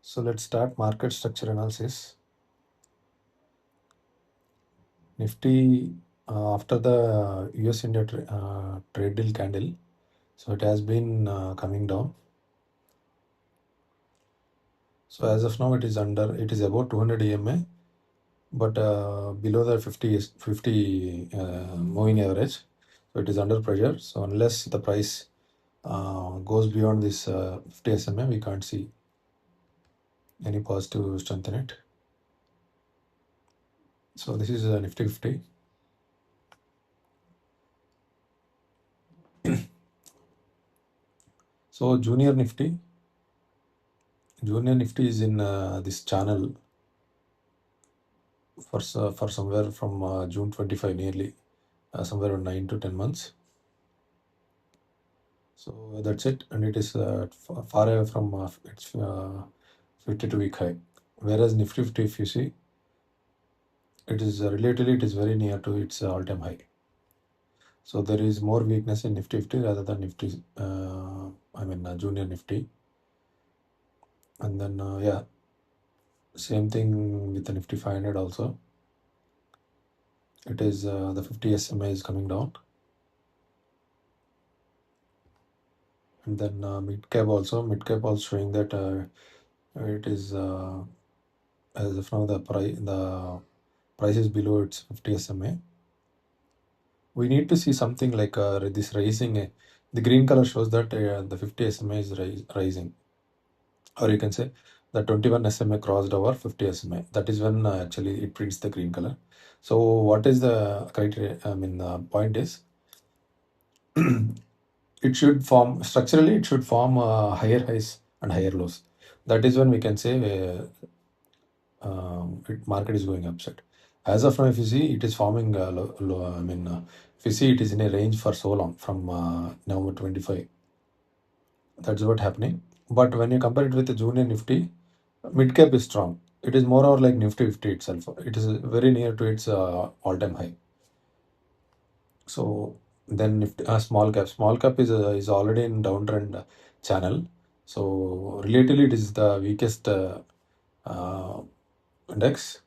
So let's start market structure analysis. Nifty after the US India trade deal candle, so it has been coming down. So as of now, it is about 200 EMA, but below the 50 moving average. So it is under pressure. So unless the price goes beyond this 50 SMA, we can't see any positive strength in it. So this is Nifty 50. So Junior Nifty is in this channel for somewhere from June 25 nearly, somewhere around 9 to 10 months. So that's it, and it is far away from its 52-week high. Whereas Nifty 50, if you see, it is relatively it is very near to its all-time high. So there is more weakness in Nifty 50 rather than Nifty, Junior Nifty. And then yeah, same thing with the Nifty 500 also. It is the 50 SMA is coming down. And then mid cap also showing that it is as of now the price is below its 50 SMA. We need to see something like this rising. The green color shows that the 50 SMA is rising, or you can say the 21 SMA crossed over 50 SMA. That is when actually it prints the green color. So what is the criteria? The point is it should form structurally. It should form higher highs and higher lows. That is when we can say market is going upside. As of now, if you see, it is forming low. If you see, it is in a range for so long from November 25. That's what happening. But when you compare it with the Junior Nifty, mid cap is strong. It is more or like Nifty 50 itself. It is very near to its all-time high. So then Nifty, small cap is already in downtrend channel. So relatively, it is the weakest index.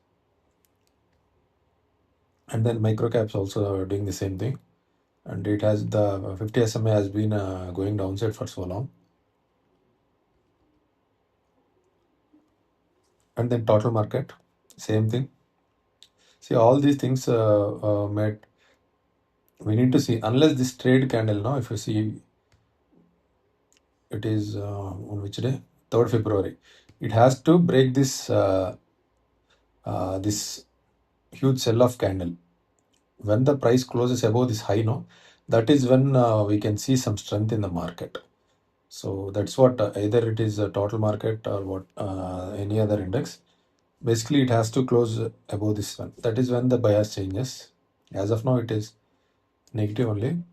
And then micro caps also doing the same thing. And it has the 50 SMA has been going downside for so long. And then total market, same thing. See, all these things we need to see, unless this trade candle now, if you see, it is on which day? 3rd February. It has to break this this huge sell-off candle. When the price closes above this high, no, that is when we can see some strength in the market. So that's what either it is a total market or what any other index. Basically, it has to close above this one. That is when the bias changes. As of now, it is negative only.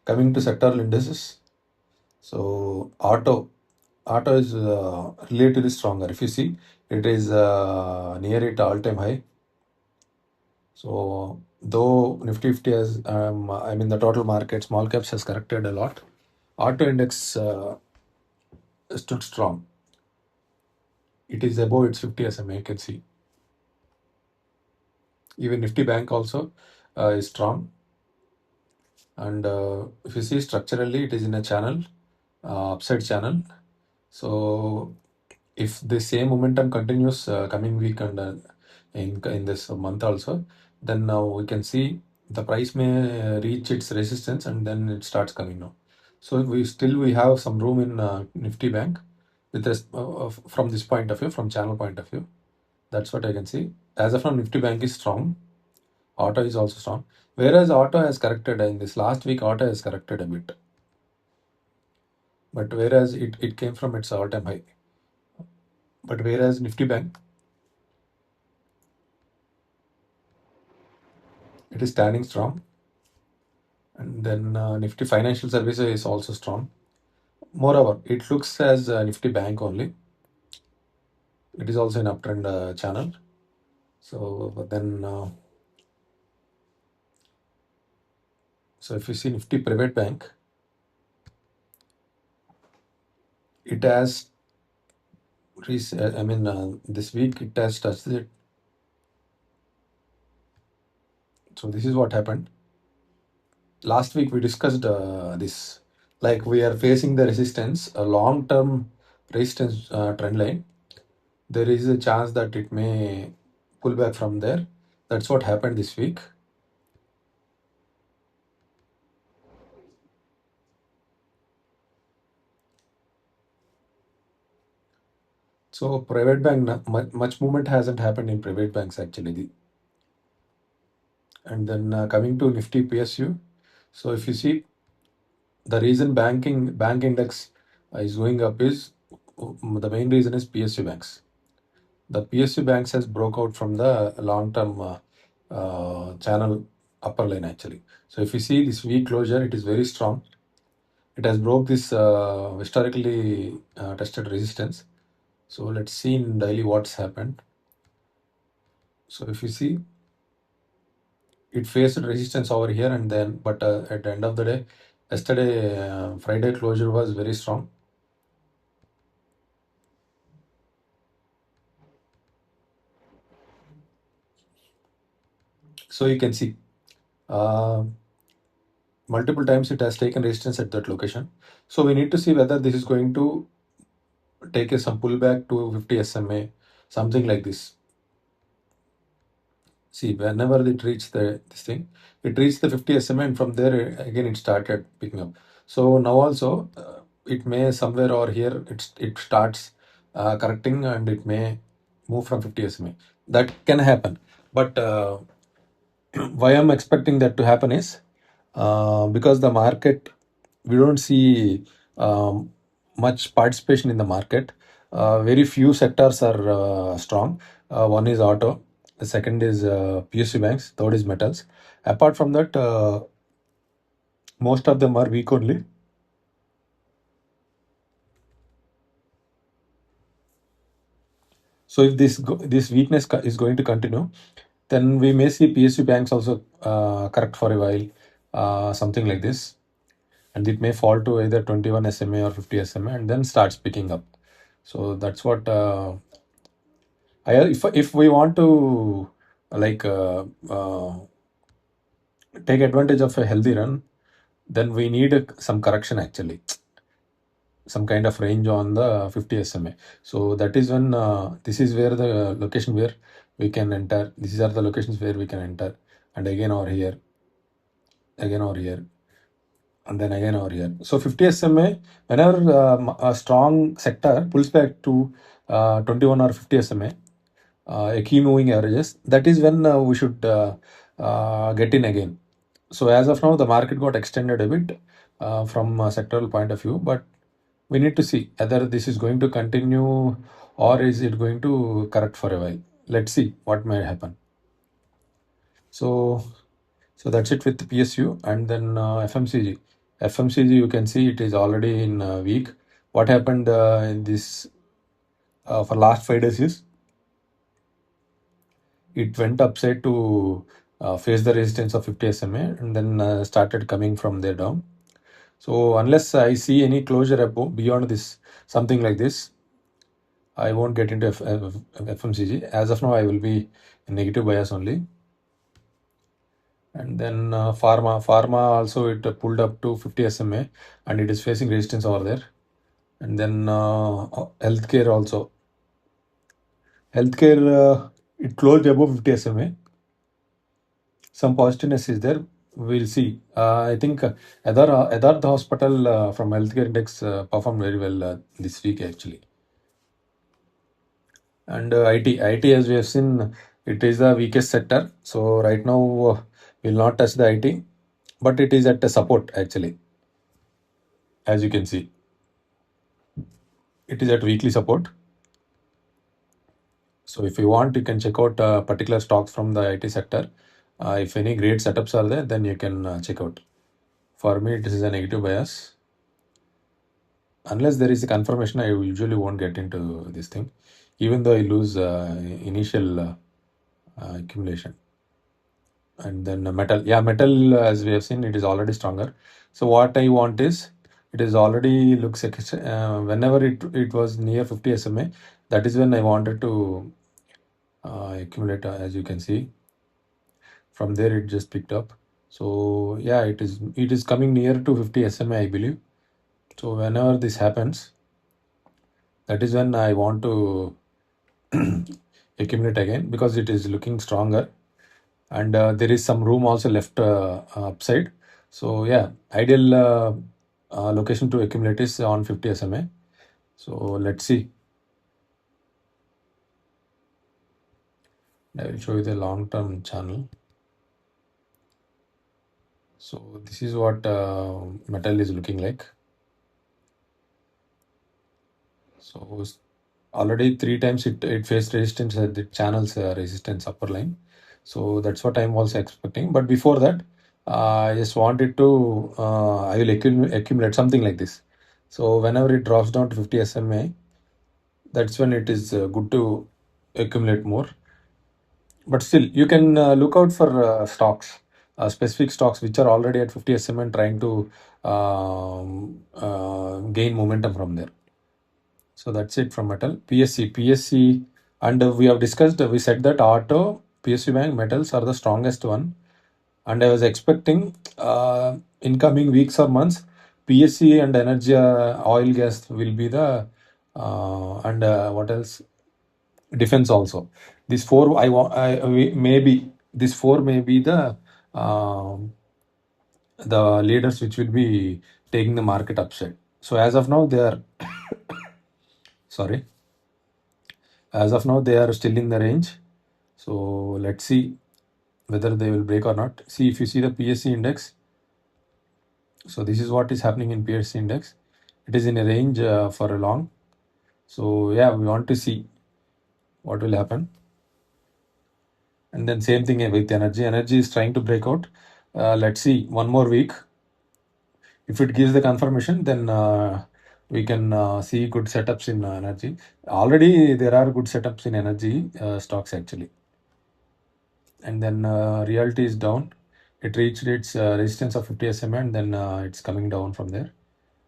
Coming to sectoral indices, so auto is relatively stronger. If you see, it is near it all-time high. So though Nifty 50 has, the total market, small caps has corrected a lot. Auto index stood strong. It is above its 50 SMA, you can see. Even Nifty Bank also is strong. And if you see structurally, it is in a channel, upside channel. So if the same momentum continues coming week and in this month also, then now we can see the price may reach its resistance and then it starts coming down. So we have some room in Nifty Bank with this from this point of view, from channel point of view. That's what I can see. As of now, Nifty Bank is strong. Auto is also strong. Whereas auto has corrected in this last week, auto has corrected a bit. But whereas it came from its all-time high. But whereas Nifty Bank, it is standing strong. And then Nifty Financial Services is also strong. Moreover, it looks as Nifty Bank only. It is also an uptrend channel. So but then So if you see Nifty Private Bank, it has this week it has touched it. So this is what happened. Last week we discussed this, like we are facing the resistance, a long-term resistance trend line. There is a chance that it may pull back from there. That's what happened this week. So private bank, much movement hasn't happened in private banks actually. And then coming to Nifty PSU. So if you see, the reason bank index is going up is the main reason is PSU banks. The PSU banks has broke out from the long-term channel upper line actually. So if you see this week closure, it is very strong. It has broke this historically tested resistance. So let's see in daily what's happened. So if you see, it faced resistance over here and then, but at the end of the day, yesterday Friday closure was very strong. So you can see multiple times it has taken resistance at that location. So we need to see whether this is going to take some pullback to 50 SMA, something like this. See, whenever it reached this thing, it reached the 50 SMA, and from there again it started picking up. So now also it may somewhere over here it starts correcting and it may move from 50 SMA. That can happen, but why I'm expecting that to happen is because the market, we don't see much participation in the market. Very few sectors are strong. One is auto, the second is PSU banks, third is metals. Apart from that, most of them are weak only. So if this weakness is going to continue, then we may see PSU banks also correct for a while, something like this, and it may fall to either 21 SMA or 50 SMA and then starts picking up. So that's what if we want to like take advantage of a healthy run, then we need some correction actually, some kind of range on the 50 SMA. So that is when this is where the location where we can enter. These are the locations where we can enter, and again over here, again over here, and then again over here. So 50 SMA, whenever a strong sector pulls back to 21 or 50 SMA, a key moving averages, that is when we should get in again. So as of now, the market got extended a bit from a sectoral point of view, but we need to see whether this is going to continue or is it going to correct for a while. Let's see what may happen. So that's it with the PSU, and then FMCG. FMCG, you can see it is already in week. What happened in this for last 5 days is it went upside to face the resistance of 50 SMA and then started coming from there down. So unless I see any closure above, beyond this, something like this, I won't get into FMCG. As of now, I will be in negative bias only. And then pharma also it pulled up to 50 SMA and it is facing resistance over there. And then healthcare also. Healthcare, it closed above 50 SMA. Some positiveness is there. We'll see. I think other the hospital from healthcare index performed very well this week actually. And IT as we have seen, it is the weakest sector. So right now we'll not touch the IT, but it is at a support actually. As you can see, it is at weekly support. So if you want, you can check out particular stocks from the IT sector. If any great setups are there, then you can check out. For me, this is a negative bias. Unless there is a confirmation, I usually won't get into this thing, even though I lose initial accumulation. And then metal. Yeah, metal, as we have seen, it is already stronger. So what I want is, it is already looks like whenever it was near 50 SMA, that is when I wanted to accumulate. As you can see, from there it just picked up. So yeah, it is coming near to 50 SMA, I believe. So whenever this happens, that is when I want to accumulate again, because it is looking stronger, and there is some room also left upside. So yeah, ideal location to accumulate is on 50 SMA. So let's see. I will show you the long-term channel. So this is what metal is looking like. So already 3 times it faced resistance at the channel's resistance upper line. So that's what I'm also expecting. But before that, I just wanted to I will accumulate something like this. So whenever it drops down to 50 SMA, that's when it is good to accumulate more. But still, you can look out for stocks, specific stocks which are already at 50 SMA and trying to gain momentum from there. So that's it from metal. PSC, and we have discussed, we said that auto, PSU bank, metals are the strongest one. And I was expecting in coming weeks or months, PSC and energy, oil, gas will be the, and what else? Defense also. These four, maybe these four may be um, the leaders which will be taking the market upside. So as of now, they are sorry. As of now, they are still in the range. So let's see whether they will break or not. See, if you see the PSC index, so this is what is happening in PSC index. It is in a range for a long. So yeah, we want to see what will happen. And then same thing with energy. Energy is trying to break out. Let's see, one more week. If it gives the confirmation, then we can see good setups in energy. Already there are good setups in energy stocks actually. And then realty is down. It reached its resistance of 50 SMA, and then it's coming down from there.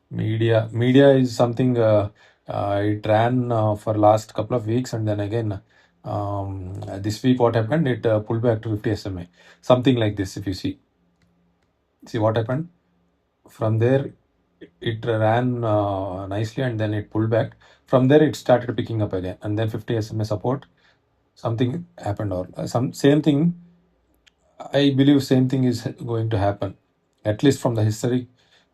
Media is something it ran for last couple of weeks, and then again this week what happened, it pulled back to 50 SMA, something like this. If you see what happened from there, it ran nicely, and then it pulled back. From there it started picking up again, and then 50 SMA support, something happened, or some same thing. I believe same thing is going to happen. At least from the history,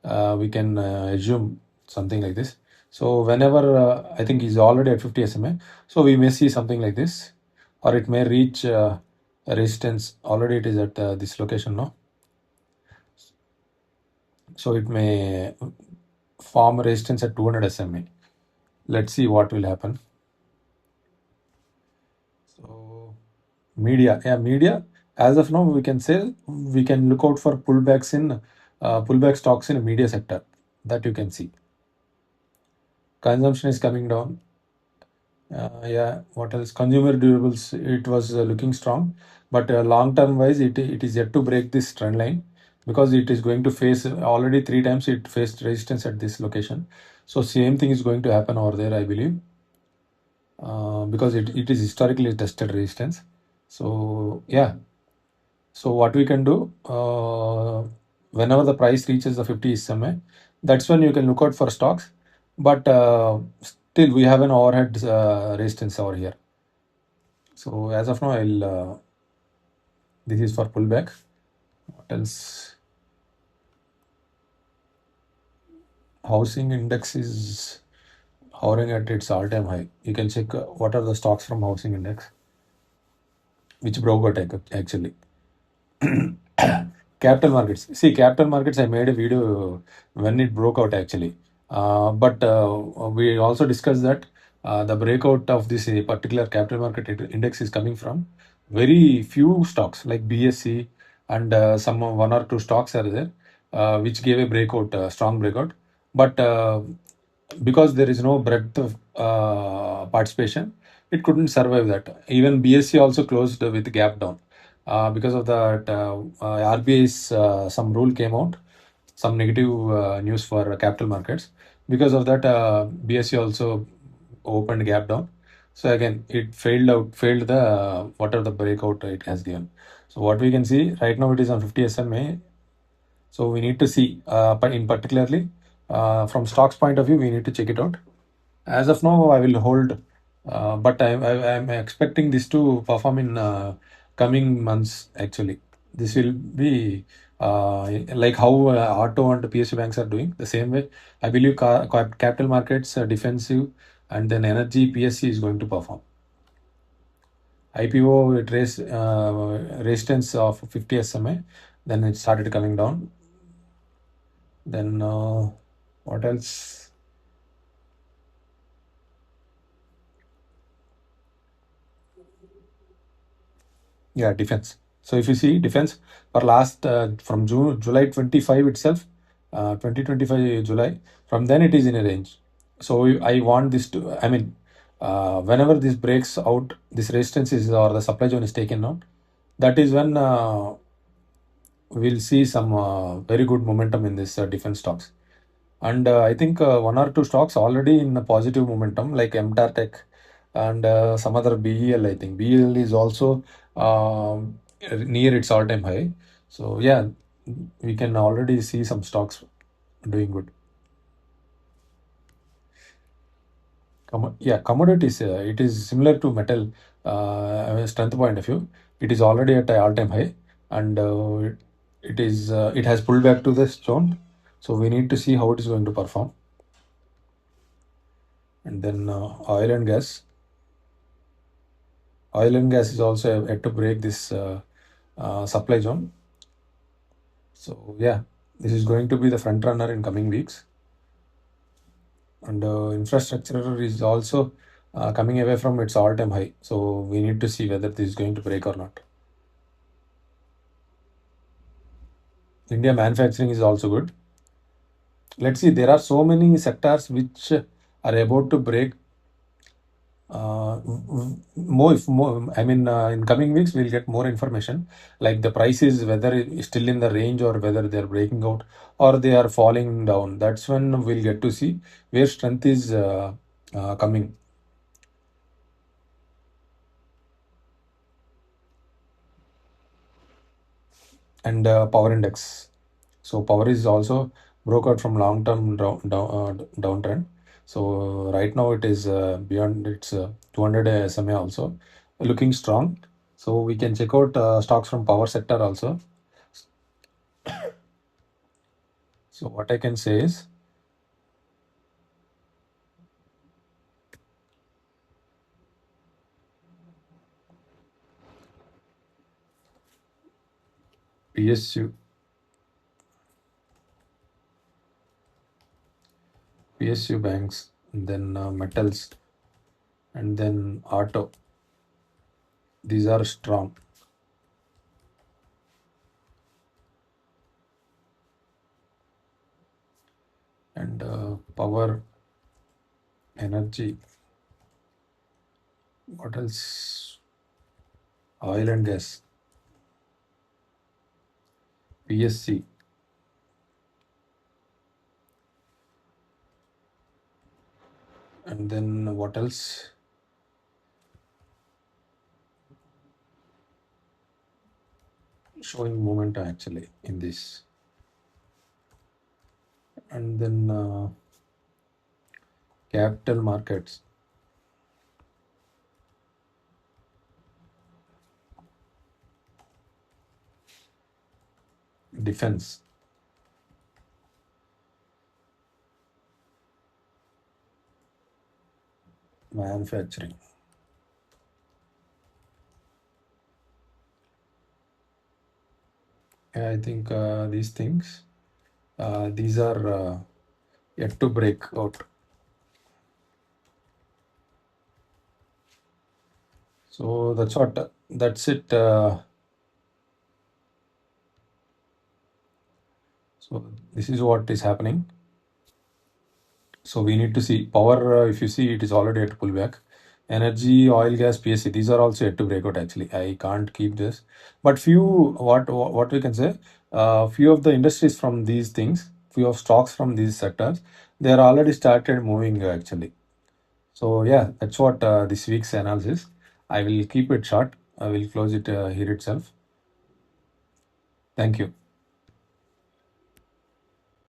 we can assume something like this. So whenever I think he's already at 50 SMA, so we may see something like this, or it may reach a resistance. Already it is at this location now. So it may form a resistance at 200 SMA. Let's see what will happen. So media. As of now, we can say we can look out for pullbacks in pullback stocks in media sector. That you can see. Consumption is coming down. Yeah, what else? Consumer durables, it was looking strong, but long term wise, it is yet to break this trend line, because it is going to face already 3 times it faced resistance at this location. So same thing is going to happen over there, I believe, because it is historically tested resistance. So yeah, so what we can do, whenever the price reaches the 50 SMA, that's when you can look out for stocks. But still, we have an overhead resistance over here. So as of now, this is for pullback. What else? Housing index is hovering at its all-time high. You can check what are the stocks from housing index, which broke out actually. Capital markets. See, capital markets, I made a video when it broke out actually. But we also discussed that the breakout of this particular capital market index is coming from very few stocks like BSC, and some one or two stocks are there which gave a breakout, strong breakout. But because there is no breadth of participation, it couldn't survive that. Even BSC also closed with gap down. because of that RBI's some rule came out, some negative news for capital markets. Because of that, BSE also opened gap down. So again, it failed the whatever the breakout it has given. So what we can see right now, it is on 50 SMA. So we need to see, but in particularly from stocks point of view, we need to check it out. As of now, I will hold, but I'm expecting this to perform in coming months. Actually, this will be like how auto and PSU banks are doing. The same way, I believe capital markets, defensive, and then energy PSC is going to perform. IPO it raised resistance of 50 SMA, then it started coming down. Then what else? Yeah, defense. So if you see defense for last from July 25 itself, 2025 July, from then it is in a range. So I want this to, I mean, whenever this breaks out, this resistance is or the supply zone is taken out, that is when we'll see some very good momentum in this defense stocks. And I think one or two stocks already in a positive momentum, like MTAR Tech and some other BEL. I think BEL is also near its all-time high. So yeah, we can already see some stocks doing good. Yeah, commodities. It is similar to metal. Strength point of view, it is already at an all-time high, and it has pulled back to the zone. So we need to see how it is going to perform. And then oil and gas. Oil and gas is also yet to break this supply zone. So yeah, this is going to be the front runner in coming weeks. And infrastructure is also coming away from its all-time high. So we need to see whether this is going to break or not. India manufacturing is also good. Let's see, there are so many sectors which are about to break. More, I mean, in coming weeks, we'll get more information like the prices, whether it's still in the range or whether they're breaking out or they are falling down. That's when we'll get to see where strength is coming. And power index. So power is also broke out from long-term downtrend. So right now it is beyond its 200 SMA also looking strong. So we can check out stocks from power sector also. So what I can say is PSU, PSU banks, and then metals, and then auto. These are strong. And power, energy. What else? Oil and gas, PSC. And then what else? Showing momentum actually in this. And then capital markets, defense, manufacturing. Yeah, I think these things, these are yet to break out. So that's it. So this is what is happening. So we need to see power. If you see, it is already at pullback. Energy, oil, gas, PSC. These are also yet to break out. Actually, I can't keep this. But few, what we can say, few of the industries from these things, few of stocks from these sectors, they are already started moving actually. So yeah, that's what this week's analysis. I will keep it short. I will close it here itself. Thank you.